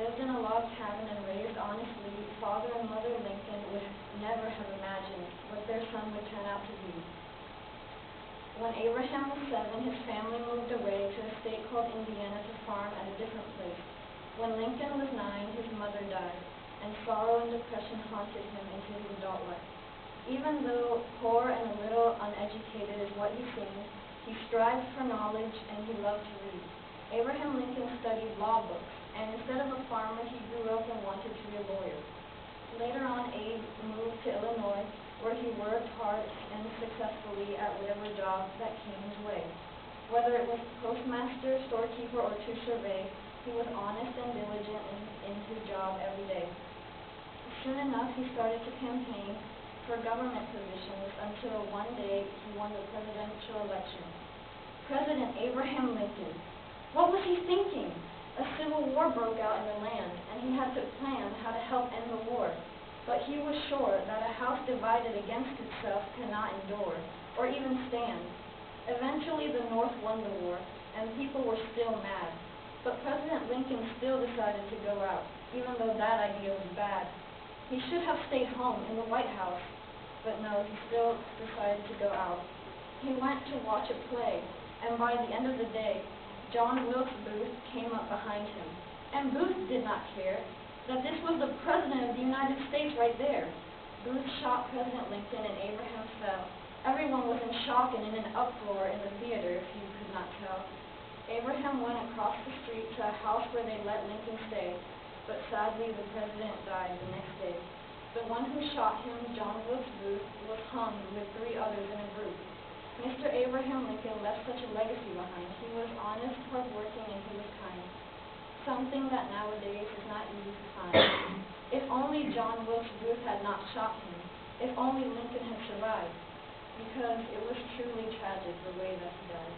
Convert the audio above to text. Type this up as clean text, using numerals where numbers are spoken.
lived in a log cabin and raised honestly, Father and Mother Lincoln would never have imagined what their son would turn out to be. When Abraham was 7, his family moved away to a state called Indiana to farm at a different place. When Lincoln was 9, his mother died, and sorrow and depression haunted him into his adult life. Even though poor and a little uneducated is what he seemed, he strived for knowledge and he loved to read. Abraham Lincoln studied law books, and instead of a farmer, he grew up and wanted to be a lawyer. Later on, Abe moved to Illinois, where he worked hard and successfully at whatever job that came his way. Whether it was postmaster, storekeeper, or to survey, he was honest and diligent in his job every day. Soon enough, he started to campaign for government positions until one day he won the presidential election. President Abraham Lincoln. What was he thinking? A civil war broke out in the land, and he had to plan how to help end the war. But he was sure that a house divided against itself cannot endure, or even stand. Eventually, the North won the war, and people were still mad. But President Lincoln still decided to go out, even though that idea was bad. He should have stayed home in the White House, but no, he still decided to go out. He went to watch a play, and by the end of the day, John Wilkes Booth came up behind him. And Booth did not care that this was the President of the United States right there. Booth shot President Lincoln and Abraham fell. Everyone was in shock and in an uproar in the theater, if you could not tell. Abraham went across the street to a house where they let Lincoln stay, but sadly the President died the next day. The one who shot him, John Wilkes Booth, was hung with 3 others in a group. Mr. Abraham Lincoln left such a legacy behind. He was honest, hardworking, and he was kind. Something that nowadays is not easy to find. If only John Wilkes Booth had not shot him. If only Lincoln had survived. Because it was truly tragic the way that he died.